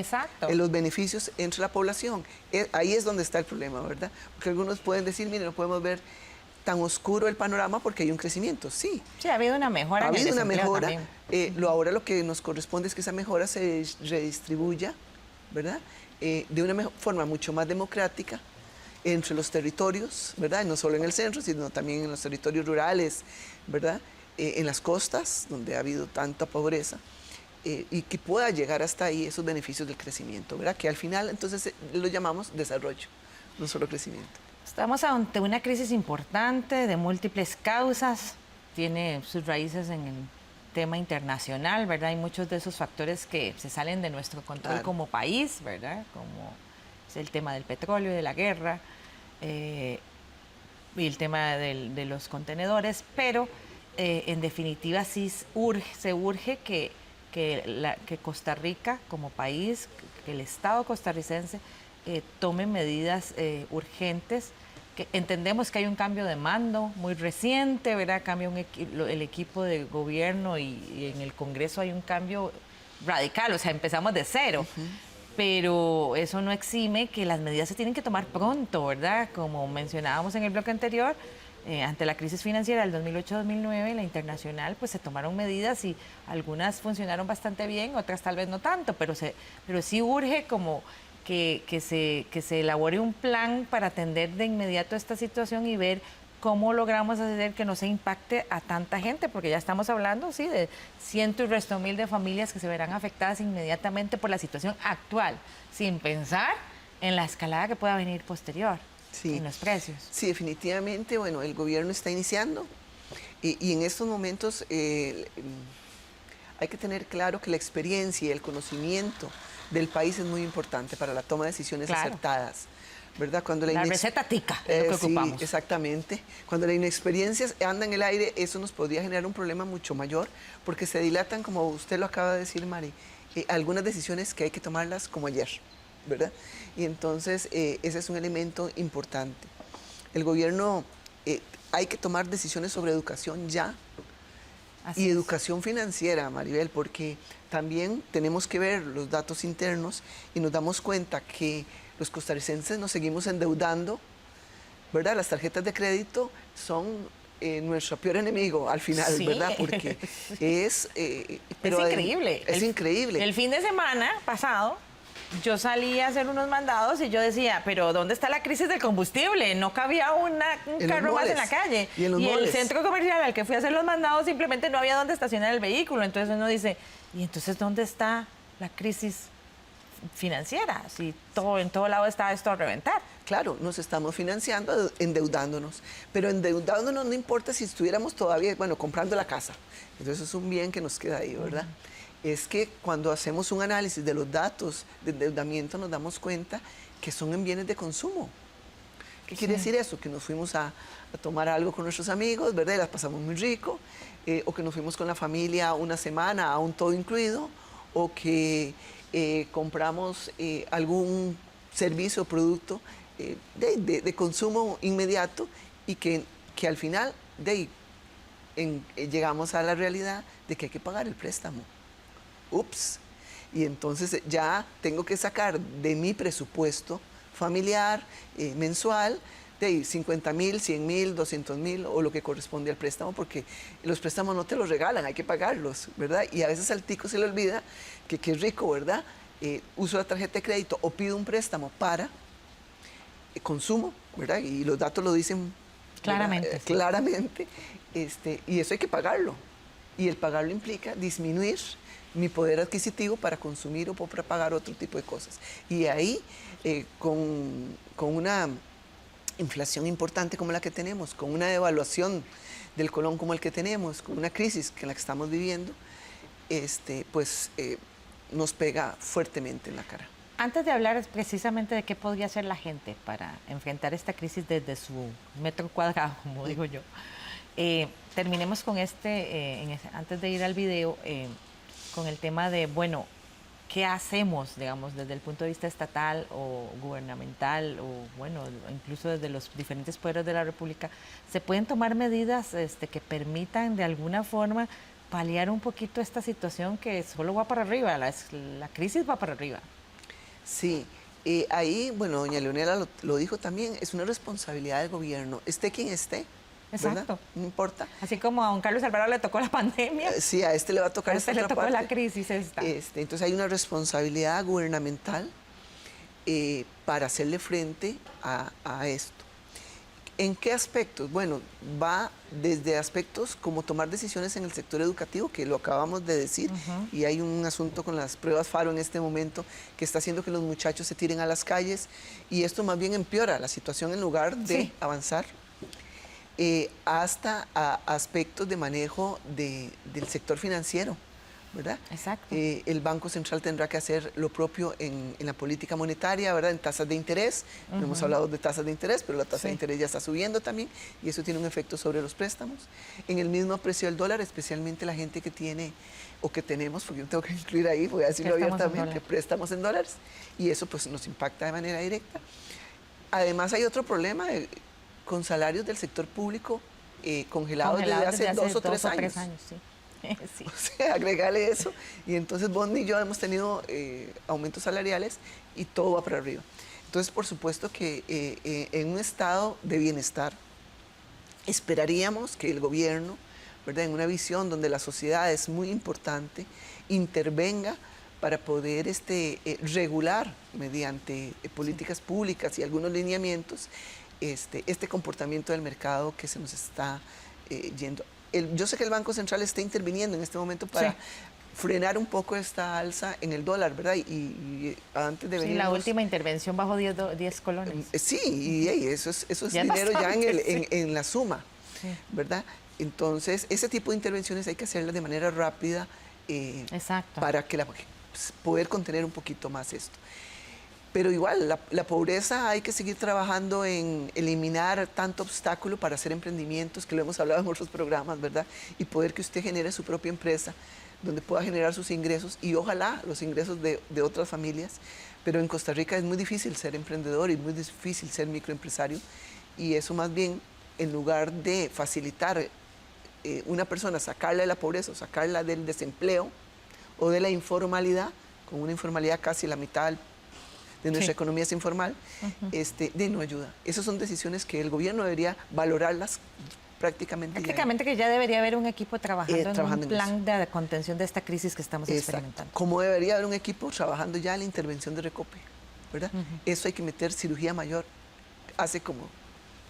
los beneficios entre la población. Ahí es donde está el problema, ¿verdad? Porque algunos pueden decir, mire, no podemos ver tan oscuro el panorama porque hay un crecimiento. Sí, ha habido una mejora. Ha habido una mejora. Ahora lo que nos corresponde es que esa mejora se redistribuya, ¿verdad?, de una forma mucho más democrática entre los territorios, ¿verdad?, no solo en el centro, sino también en los territorios rurales, ¿verdad?, en las costas, donde ha habido tanta pobreza, y que pueda llegar hasta ahí esos beneficios del crecimiento, ¿verdad?, que al final entonces lo llamamos desarrollo, no solo crecimiento. Estamos ante una crisis importante de múltiples causas, tiene sus raíces en el tema internacional, ¿verdad? Hay muchos de esos factores que se salen de nuestro control como país, ¿verdad? Como es el tema del petróleo, de la guerra, y el tema de los contenedores, pero en definitiva sí se urge que Costa Rica como país, que el Estado costarricense tome medidas urgentes. Que entendemos que hay un cambio de mando muy reciente, ¿verdad? Cambia el equipo de gobierno y en el Congreso hay un cambio radical, o sea, empezamos de cero. Pero eso no exime que las medidas se tienen que tomar pronto, ¿verdad? Como mencionábamos en el bloque anterior, ante la crisis financiera del 2008-2009, la internacional, pues se tomaron medidas y algunas funcionaron bastante bien, otras tal vez no tanto, pero sí urge como que se elabore un plan para atender de inmediato esta situación y ver cómo logramos hacer que no se impacte a tanta gente, porque ya estamos hablando, sí, de cientos y resto mil de familias que se verán afectadas inmediatamente por la situación actual, sin pensar en la escalada que pueda venir posterior en los precios. Sí, definitivamente, bueno, el gobierno está iniciando Y en estos momentos hay que tener claro que la experiencia y el conocimiento del país es muy importante para la toma de decisiones acertadas, ¿verdad? Cuando la receta tica es lo que ocupamos. Sí, exactamente. Cuando la inexperiencia anda en el aire, eso nos podría generar un problema mucho mayor, porque se dilatan, como usted lo acaba de decir, Mari, algunas decisiones que hay que tomarlas como ayer, ¿verdad? Y entonces ese es un elemento importante. El gobierno, hay que tomar decisiones sobre educación ya. Y educación financiera, Maribel, porque también tenemos que ver los datos internos y nos damos cuenta que los costarricenses nos seguimos endeudando, ¿verdad? Las tarjetas de crédito son nuestro peor enemigo al final, sí, ¿verdad? Porque es... pero es increíble. Es increíble. El fin de semana pasado, yo salí a hacer unos mandados y yo decía, pero ¿dónde está la crisis del combustible? No cabía un carro más en la calle. Y el centro comercial al que fui a hacer los mandados simplemente no había dónde estacionar el vehículo. Entonces uno dice, ¿y entonces dónde está la crisis financiera? Si en todo lado está esto a reventar. Claro, nos estamos financiando, endeudándonos. Pero endeudándonos no importa si estuviéramos todavía, bueno, comprando la casa. Entonces es un bien que nos queda ahí, ¿verdad? Es que cuando hacemos un análisis de los datos de endeudamiento nos damos cuenta que son en bienes de consumo. ¿Qué quiere decir eso? Que nos fuimos a tomar algo con nuestros amigos, ¿verdad? Y las pasamos muy rico, o que nos fuimos con la familia una semana a un todo incluido, o que compramos algún servicio o producto de consumo inmediato y que al final llegamos a la realidad de que hay que pagar el préstamo. Ups, y entonces ya tengo que sacar de mi presupuesto familiar, mensual, de 50,000, 100,000, 200,000 o lo que corresponde al préstamo, porque los préstamos no te los regalan, hay que pagarlos, ¿verdad? Y a veces al tico se le olvida que es rico, ¿verdad? Uso la tarjeta de crédito o pido un préstamo para consumo, ¿verdad? Y los datos lo dicen claramente. Claramente, y eso hay que pagarlo. Y el pagarlo implica disminuir mi poder adquisitivo para consumir o para pagar otro tipo de cosas. Y ahí, con una inflación importante como la que tenemos, con una devaluación del colón como el que tenemos, con una crisis que la que estamos viviendo, nos pega fuertemente en la cara. Antes de hablar precisamente de qué podría hacer la gente para enfrentar esta crisis desde su metro cuadrado, como digo yo, terminemos con antes de ir al video, con el tema de, bueno, ¿qué hacemos, digamos, desde el punto de vista estatal o gubernamental o, bueno, incluso desde los diferentes poderes de la República? ¿Se pueden tomar medidas que permitan de alguna forma paliar un poquito esta situación que solo va para arriba, la crisis va para arriba? Sí, ahí, bueno, doña Leonela lo dijo también, es una responsabilidad del gobierno, esté quien esté. Exacto. ¿Verdad? No importa. Así como a don Carlos Alvarado le tocó la pandemia. Sí, a le va a tocar esta otra parte. A le tocó la crisis esta. Entonces hay una responsabilidad gubernamental para hacerle frente a esto. ¿En qué aspectos? Bueno, va desde aspectos como tomar decisiones en el sector educativo, que lo acabamos de decir, y hay un asunto con las pruebas FARO en este momento que está haciendo que los muchachos se tiren a las calles, y esto más bien empeora la situación en lugar de avanzar. Hasta aspectos de manejo del sector financiero, ¿verdad? Exacto. El Banco Central tendrá que hacer lo propio en la política monetaria, ¿verdad? En tasas de interés. No hemos hablado de tasas de interés, pero la tasa de interés ya está subiendo también y eso tiene un efecto sobre los préstamos. En el mismo precio del dólar, especialmente la gente que tiene o que tenemos, porque yo tengo que incluir ahí, voy a decirlo abiertamente, préstamos en dólares, y eso pues nos impacta de manera directa. Además hay otro problema con salarios del sector público congelados desde hace 2 o 3 años. Sí. Sí. O sea, agregarle eso, y entonces Bondi y yo hemos tenido aumentos salariales y todo va para arriba. Entonces, por supuesto que en un estado de bienestar esperaríamos que el gobierno, ¿verdad?, en una visión donde la sociedad es muy importante, intervenga para poder regular mediante políticas públicas y algunos lineamientos este comportamiento del mercado que se nos está yendo. Yo sé que el Banco Central está interviniendo en este momento para frenar un poco esta alza en el dólar, ¿verdad? Y antes de venir... Sí, la última intervención bajó 10 colones. Sí, y eso es dinero ya en la suma. ¿verdad? Entonces, ese tipo de intervenciones hay que hacerlas de manera rápida para que poder contener un poquito más esto. Pero igual, la pobreza hay que seguir trabajando en eliminar tanto obstáculo para hacer emprendimientos, que lo hemos hablado en otros programas, ¿verdad? Y poder que usted genere su propia empresa, donde pueda generar sus ingresos y ojalá los ingresos de otras familias. Pero en Costa Rica es muy difícil ser emprendedor y muy difícil ser microempresario. Y eso más bien, en lugar de facilitar una persona, sacarla de la pobreza o sacarla del desempleo o de la informalidad, con una informalidad casi la mitad de nuestra economía es informal, no ayuda. Esas son decisiones que el gobierno debería valorarlas prácticamente que ya debería haber un equipo trabajando en un plan de contención de esta crisis que estamos experimentando. Como debería haber un equipo trabajando ya en la intervención de Recope, ¿verdad? Eso hay que meter cirugía mayor, hace como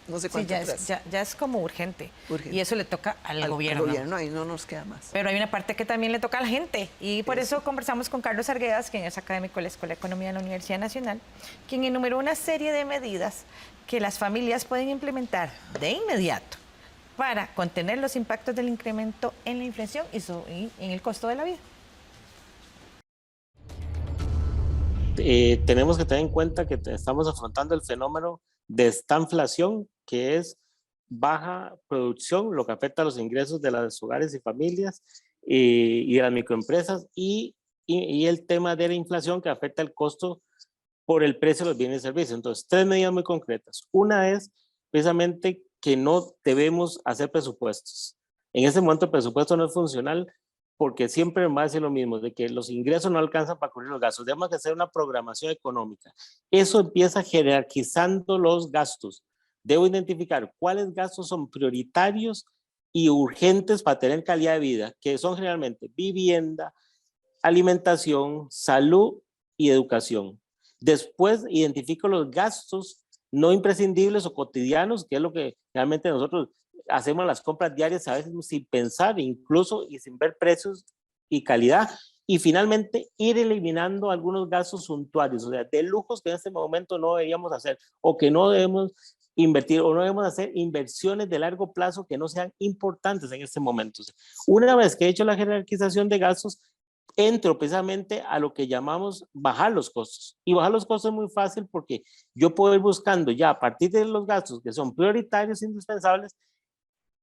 no sé cuánto atrás. Ya es como urgente. Y eso le toca al gobierno. Al gobierno, ahí no nos queda más. Pero hay una parte que también le toca a la gente. Y por eso conversamos con Carlos Arguedas, quien es académico de la Escuela de Economía de la Universidad Nacional, quien enumeró una serie de medidas que las familias pueden implementar de inmediato para contener los impactos del incremento en la inflación y en el costo de la vida. Tenemos que tener en cuenta que estamos afrontando el fenómeno de estanflación, que es baja producción, lo que afecta a los ingresos de los hogares y familias y de las microempresas, y el tema de la inflación, que afecta el costo por el precio de los bienes y servicios. Entonces, 3 medidas muy concretas. Una es precisamente que no debemos hacer presupuestos. En este momento el presupuesto no es funcional porque siempre va a decir lo mismo, de que los ingresos no alcanzan para cubrir los gastos. Debemos hacer una programación económica. Eso empieza jerarquizando los gastos. Debo identificar cuáles gastos son prioritarios y urgentes para tener calidad de vida, que son generalmente vivienda, alimentación, salud y educación. Después identifico los gastos no imprescindibles o cotidianos, que es lo que realmente nosotros hacemos las compras diarias a veces sin pensar, incluso y sin ver precios y calidad. Y finalmente ir eliminando algunos gastos suntuarios, o sea, de lujos que en este momento no deberíamos hacer o que no debemos invertir o no debemos hacer inversiones de largo plazo que no sean importantes en este momento. O sea, una vez que he hecho la jerarquización de gastos, entro precisamente a lo que llamamos bajar los costos. Y bajar los costos es muy fácil porque yo puedo ir buscando ya a partir de los gastos que son prioritarios e indispensables,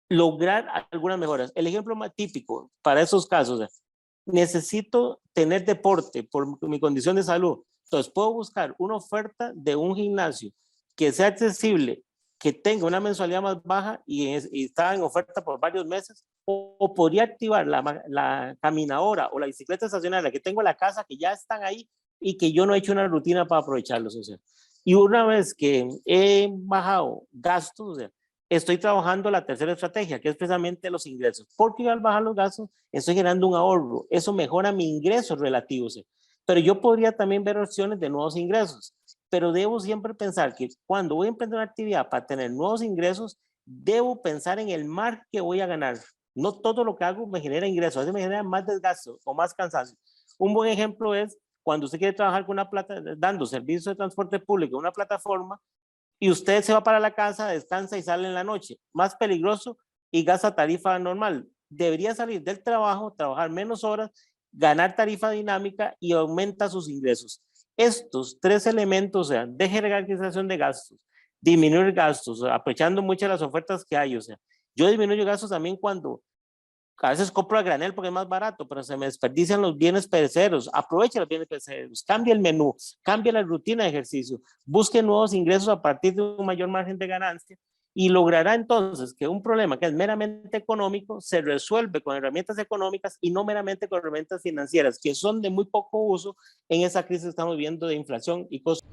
lograr algunas mejoras. El ejemplo más típico para esos casos es, necesito tener deporte por mi condición de salud. Entonces puedo buscar una oferta de un gimnasio que sea accesible, que tenga una mensualidad más baja y está en oferta por varios meses, o podría activar la caminadora o la bicicleta estacionaria que tengo en la casa, que ya están ahí y que yo no he hecho una rutina para aprovecharlos. O sea, y una vez que he bajado gastos, o sea, estoy trabajando la tercera estrategia, que es precisamente los ingresos, porque al bajar los gastos estoy generando un ahorro, eso mejora mi ingreso relativo. O sea, pero yo podría también ver opciones de nuevos ingresos, pero debo siempre pensar que cuando voy a emprender una actividad para tener nuevos ingresos, debo pensar en el mar que voy a ganar. No todo lo que hago me genera ingresos, a veces me genera más desgaste o más cansancio. Un buen ejemplo es cuando usted quiere trabajar con dando servicios de transporte público, una plataforma, y usted se va para la casa, descansa y sale en la noche. Más peligroso y gasta tarifa normal. Debería salir del trabajo, trabajar menos horas, ganar tarifa dinámica y aumenta sus ingresos. Estos 3 elementos, o sea, de jerarquización de gastos, disminuir gastos, aprovechando muchas de las ofertas que hay, o sea, yo disminuyo gastos también cuando a veces compro a granel porque es más barato, pero se me desperdician los bienes perecederos. Aprovecha los bienes perecederos, cambia el menú, cambia la rutina de ejercicio, busque nuevos ingresos a partir de un mayor margen de ganancia y logrará entonces que un problema que es meramente económico se resuelve con herramientas económicas y no meramente con herramientas financieras, que son de muy poco uso en esa crisis que estamos viendo de inflación y costos.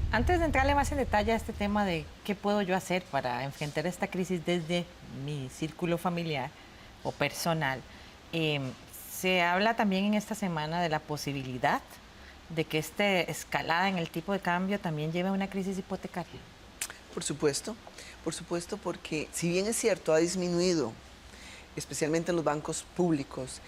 Antes de entrarle más en detalle a este tema de qué puedo yo hacer para enfrentar esta crisis desde mi círculo familiar o personal, se habla también en esta semana de la posibilidad de que esta escalada en el tipo de cambio también lleve a una crisis hipotecaria. Por supuesto, porque si bien es cierto, ha disminuido, especialmente en los bancos públicos,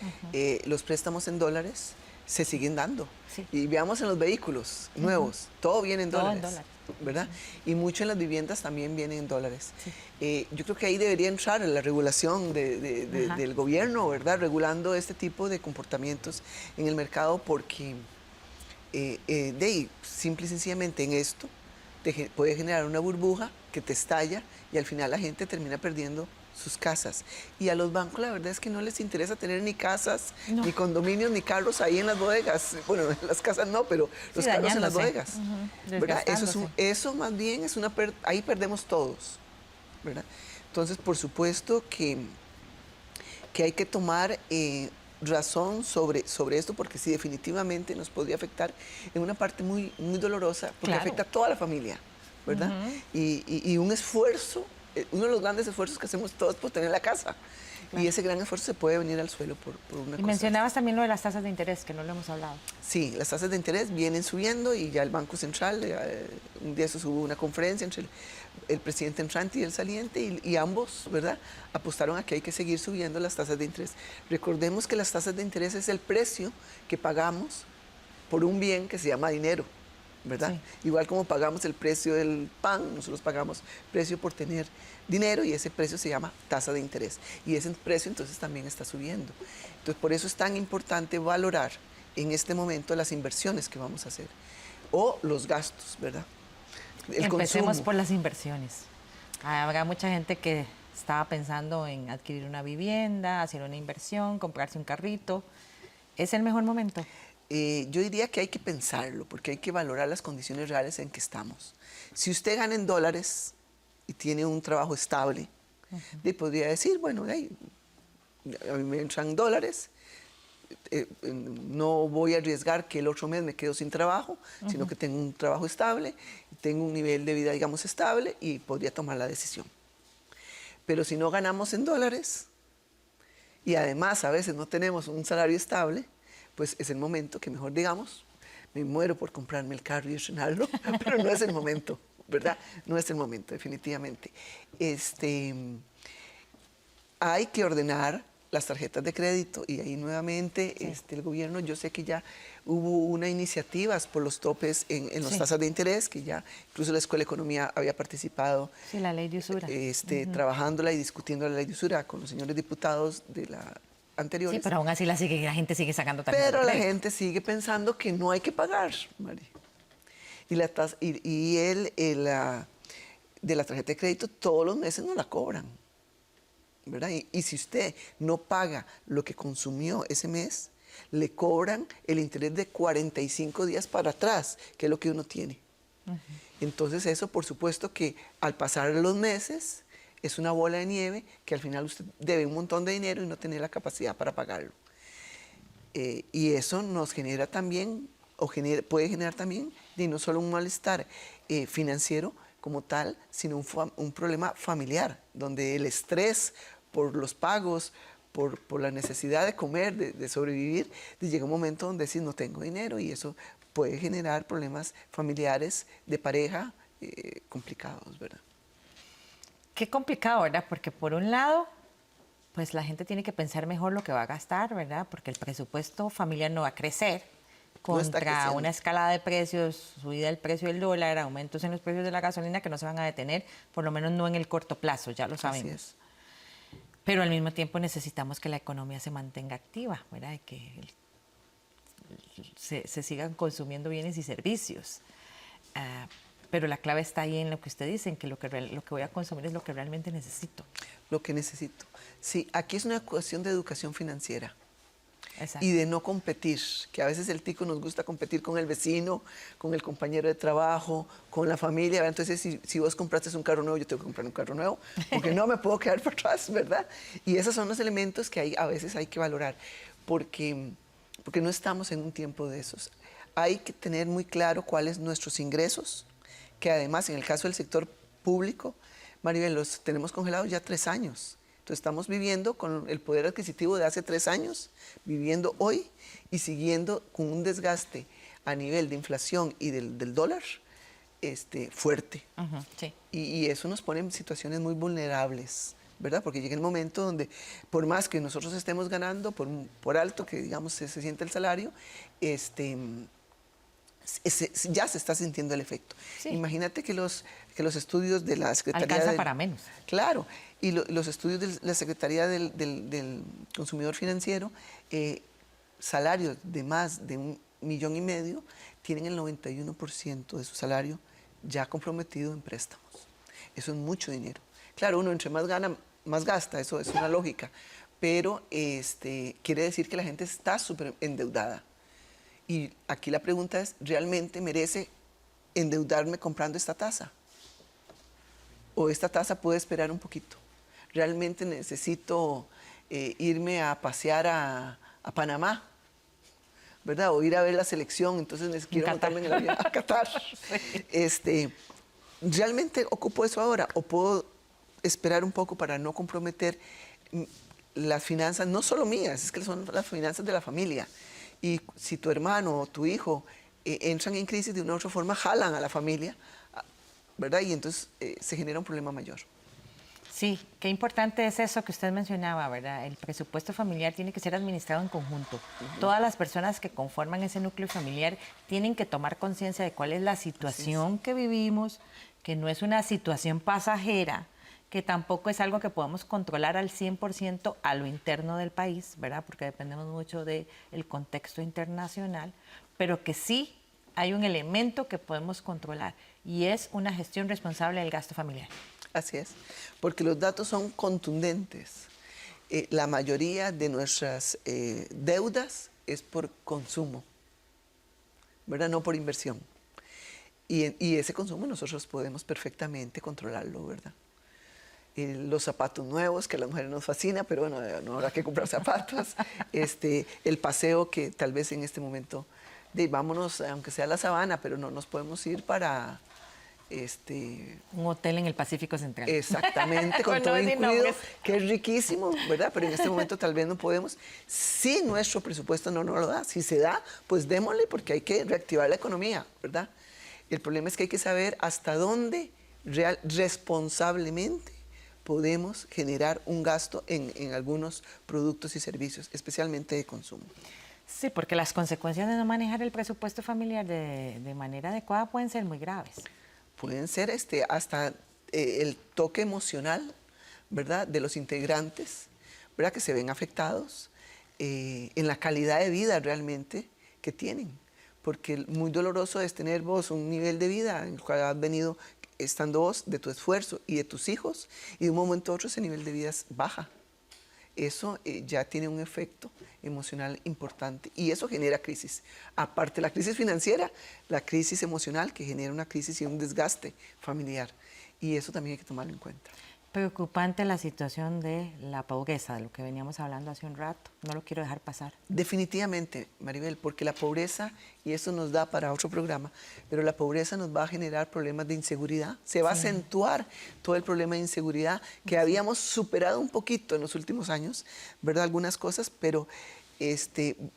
los préstamos en dólares, se siguen dando. Sí. Y veamos en los vehículos nuevos, todo viene en Todo dólares, en dólares. ¿verdad? Y mucho en las viviendas también viene en dólares. Yo creo que ahí debería entrar la regulación del gobierno, ¿verdad? Regulando este tipo de comportamientos en el mercado porque simple y sencillamente en esto puede generar una burbuja que te estalla y al final la gente termina perdiendo sus casas. Y a los bancos la verdad es que no les interesa tener ni casas, ni condominios, ni carros ahí en las bodegas. Bueno, en las casas no, pero los carros en las bodegas. ¿Verdad? Eso más bien es ahí perdemos todos, ¿verdad? Entonces, por supuesto que hay que tomar razón sobre esto, porque sí, definitivamente nos podría afectar en una parte muy, muy dolorosa, porque afecta a toda la familia, ¿verdad? Y un esfuerzo, uno de los grandes esfuerzos que hacemos todos por tener la casa. Y ese gran esfuerzo se puede venir al suelo por una cosa. Y mencionabas también lo de las tasas de interés, que no lo hemos hablado. Sí, las tasas de interés vienen subiendo y ya el Banco Central, un día hubo una conferencia entre el presidente entrante y el saliente y ambos, ¿verdad?, apostaron a que hay que seguir subiendo las tasas de interés. Recordemos que las tasas de interés es el precio que pagamos por un bien que se llama dinero, ¿verdad? Sí. Igual como pagamos el precio del pan, nosotros pagamos precio por tener dinero y ese precio se llama tasa de interés. Y ese precio entonces también está subiendo. Entonces por eso es tan importante valorar en este momento las inversiones que vamos a hacer o los gastos, ¿verdad? Empecemos por las inversiones. Habrá mucha gente que estaba pensando en adquirir una vivienda, hacer una inversión, comprarse un carrito. ¿Es el mejor momento? Yo diría que hay que pensarlo, porque hay que valorar las condiciones reales en que estamos. Si usted gana en dólares y tiene un trabajo estable, podría decir, bueno, a mí me entran dólares, no voy a arriesgar que el otro mes me quedo sin trabajo, sino que tengo un trabajo estable, tengo un nivel de vida, digamos, estable y podría tomar la decisión. Pero si no ganamos en dólares y además a veces no tenemos un salario estable, pues es el momento que mejor digamos, me muero por comprarme el carro y estrenarlo, pero no es el momento, ¿verdad? No es el momento, definitivamente. Hay que ordenar las tarjetas de crédito y ahí nuevamente el gobierno, yo sé que ya hubo una iniciativas por los topes en las tasas de interés, que ya incluso la Escuela de Economía había participado. Sí, la ley de usura. Trabajándola y discutiendo la ley de usura con los señores diputados de la anteriores. Sí, pero aún así la gente sigue sacando tarjetas de crédito. Pero la gente crédito. Sigue pensando que no hay que pagar, Mari. Y de la tarjeta de crédito todos los meses no la cobran, ¿verdad? Y si usted no paga lo que consumió ese mes, le cobran el interés de 45 días para atrás, que es lo que uno tiene. Entonces eso, por supuesto que al pasar los meses, es una bola de nieve que al final usted debe un montón de dinero y no tiene la capacidad para pagarlo. Y eso nos genera también, puede generar también, no solo un malestar financiero como tal, sino un problema familiar, donde el estrés por los pagos, por la necesidad de comer, de sobrevivir, llega un momento donde decís no tengo dinero y eso puede generar problemas familiares de pareja complicados, ¿verdad? Qué complicado, ¿verdad? Porque por un lado, pues la gente tiene que pensar mejor lo que va a gastar, ¿verdad? Porque el presupuesto familiar no va a crecer contra una escalada de precios, subida del precio del dólar, aumentos en los precios de la gasolina que no se van a detener, por lo menos no en el corto plazo, ya lo sabemos. Pero al mismo tiempo necesitamos que la economía se mantenga activa, ¿verdad? Y que se sigan consumiendo bienes y servicios. Pero la clave está ahí en lo que usted dice, en que lo que voy a consumir es lo que realmente necesito. Lo que necesito. Sí, aquí es una cuestión de educación financiera. Exacto. Y de no competir, que a veces el tico nos gusta competir con el vecino, con el compañero de trabajo, con la familia. Entonces, si vos compraste un carro nuevo, yo tengo que comprar un carro nuevo, porque no me puedo quedar por atrás, ¿verdad? Y esos son los elementos que a veces hay que valorar, porque no estamos en un tiempo de esos. Hay que tener muy claro cuáles son nuestros ingresos, que además en el caso del sector público, Maribel, los tenemos congelados ya 3 años. Entonces estamos viviendo con el poder adquisitivo de hace 3 años, viviendo hoy y siguiendo con un desgaste a nivel de inflación y del dólar fuerte. Sí. Y eso nos pone en situaciones muy vulnerables, ¿verdad? Porque llega el momento donde, por más que nosotros estemos ganando, por alto que, digamos, se siente el salario, ya se está sintiendo el efecto. Sí. Imagínate que los estudios de la Secretaría... Alcanza para menos. Claro, y los estudios de la Secretaría del Consumidor Financiero, salarios de más de 1,5 millones tienen el 91% de su salario ya comprometido en préstamos. Eso es mucho dinero. Claro, uno entre más gana, más gasta, eso es una lógica, pero quiere decir que la gente está súper endeudada. Y aquí la pregunta es, ¿realmente merece endeudarme comprando esta tasa? ¿O esta tasa puede esperar un poquito? ¿Realmente necesito irme a pasear a Panamá? ¿Verdad? O ir a ver la selección, entonces quiero montarme en el avión a Qatar. Sí. ¿Realmente ocupo eso ahora? ¿O puedo esperar un poco para no comprometer las finanzas, no solo mías, es que son las finanzas de la familia? Y si tu hermano o tu hijo entran en crisis de una u otra forma, jalan a la familia, ¿verdad? Y entonces se genera un problema mayor. Sí, qué importante es eso que usted mencionaba, ¿verdad? El presupuesto familiar tiene que ser administrado en conjunto. Todas las personas que conforman ese núcleo familiar tienen que tomar conciencia de cuál es la situación que vivimos, que no es una situación pasajera, que tampoco es algo que podamos controlar al 100% a lo interno del país, ¿verdad? Porque dependemos mucho del contexto internacional, pero que sí hay un elemento que podemos controlar y es una gestión responsable del gasto familiar. Así es, porque los datos son contundentes. La mayoría de nuestras deudas es por consumo, ¿verdad? No por inversión. Y ese consumo nosotros podemos perfectamente controlarlo, ¿verdad? Los zapatos nuevos, que a las mujeres nos fascina, pero bueno, no habrá que comprar zapatos. El paseo que tal vez en este momento, vámonos, aunque sea a la sabana, pero no nos podemos ir para... un hotel en el Pacífico Central. Exactamente, con todo incluido, que es riquísimo, ¿verdad? Pero en este momento tal vez no podemos, si nuestro presupuesto no nos lo da. Si se da, pues démosle, porque hay que reactivar la economía, ¿verdad? El problema es que hay que saber hasta dónde responsablemente podemos generar un gasto en algunos productos y servicios, especialmente de consumo. Sí, porque las consecuencias de no manejar el presupuesto familiar de manera adecuada pueden ser muy graves. Pueden ser hasta el toque emocional, ¿verdad?, de los integrantes, ¿verdad?, que se ven afectados en la calidad de vida realmente que tienen. Porque muy doloroso es tener vos un nivel de vida en el cual has venido estando vos de tu esfuerzo y de tus hijos, y de un momento a otro ese nivel de vida baja. Eso ya tiene un efecto emocional importante y eso genera crisis. Aparte de la crisis financiera, la crisis emocional que genera una crisis y un desgaste familiar. Y eso también hay que tomarlo en cuenta. Preocupante la situación de la pobreza, de lo que veníamos hablando hace un rato. No lo quiero dejar pasar. Definitivamente, Maribel, porque la pobreza, y eso nos da para otro programa, pero la pobreza nos va a generar problemas de inseguridad. Se va a acentuar todo el problema de inseguridad que habíamos superado un poquito en los últimos años, ¿verdad? Algunas cosas, pero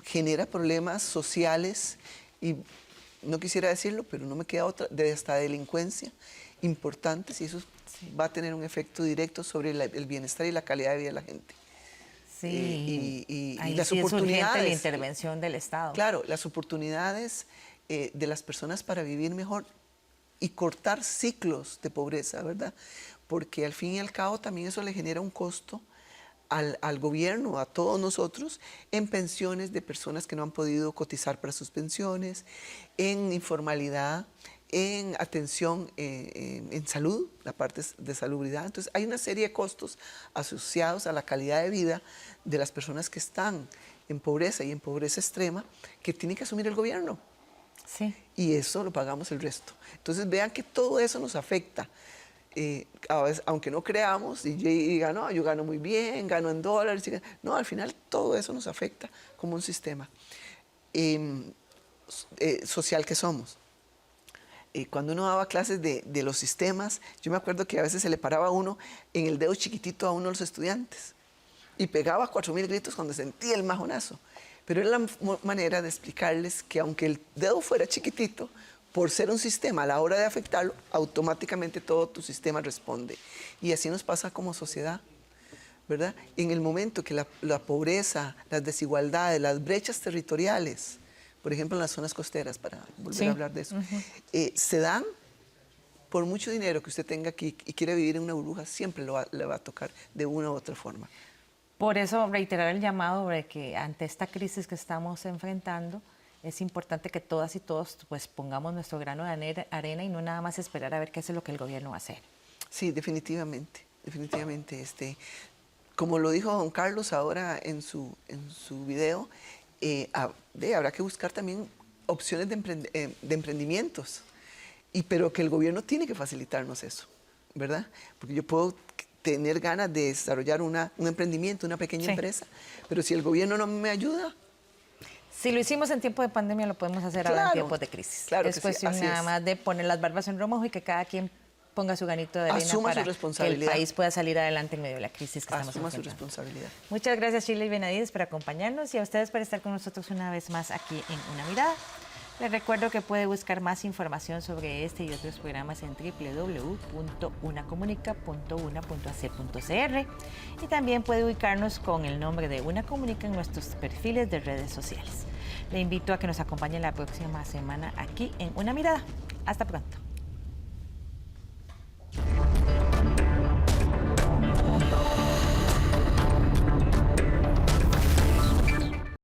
genera problemas sociales y no quisiera decirlo, pero no me queda otra, de hasta delincuencia importantes, y eso va a tener un efecto directo sobre el bienestar y la calidad de vida de la gente. Sí, y ahí las sí oportunidades. Es urgente la intervención del Estado. Claro, las oportunidades de las personas para vivir mejor y cortar ciclos de pobreza, ¿verdad? Porque al fin y al cabo también eso le genera un costo al gobierno, a todos nosotros, en pensiones de personas que no han podido cotizar para sus pensiones, en informalidad, en atención en salud, la parte de salubridad. Entonces hay una serie de costos asociados a la calidad de vida de las personas que están en pobreza y en pobreza extrema que tiene que asumir el gobierno. Sí. Y eso lo pagamos el resto. Entonces vean que todo eso nos afecta. A veces, aunque no creamos y diga, no, yo gano muy bien, gano en dólares. No, al final todo eso nos afecta como un sistema social que somos. Cuando uno daba clases de los sistemas, yo me acuerdo que a veces se le paraba a uno en el dedo chiquitito a uno de los estudiantes y pegaba 4.000 gritos cuando sentía el majonazo. Pero era la manera de explicarles que aunque el dedo fuera chiquitito, por ser un sistema, a la hora de afectarlo, automáticamente todo tu sistema responde. Y así nos pasa como sociedad. ¿verdad? En el momento que la pobreza, las desigualdades, las brechas territoriales, por ejemplo en las zonas costeras, para volver a hablar de eso, se dan, por mucho dinero que usted tenga aquí y quiere vivir en una burbuja, siempre le va a tocar de una u otra forma. Por eso reiterar el llamado de que ante esta crisis que estamos enfrentando, es importante que todas y todos pues, pongamos nuestro grano de arena y no nada más esperar a ver qué es lo que el gobierno va a hacer. Sí, definitivamente, definitivamente. Como lo dijo don Carlos ahora en su video, habrá que buscar también opciones de emprendimientos, pero que el gobierno tiene que facilitarnos eso, ¿verdad? Porque yo puedo tener ganas de desarrollar un emprendimiento, una pequeña empresa, pero si el gobierno no me ayuda... Si lo hicimos en tiempo de pandemia, lo podemos hacer ahora en tiempos de crisis. Claro es cuestión nada más de poner las barbas en remojo y que cada quien ponga su granito de arena para que el país pueda salir adelante en medio de la crisis que estamos enfrentando. Asuma su responsabilidad. Muchas gracias, Shirley Benavides, por acompañarnos y a ustedes por estar con nosotros una vez más aquí en Una Mirada. Les recuerdo que puede buscar más información sobre este y otros programas en www.unacomunica.una.ac.cr y también puede ubicarnos con el nombre de Una Comunica en nuestros perfiles de redes sociales. Le invito a que nos acompañe la próxima semana aquí en Una Mirada. Hasta pronto.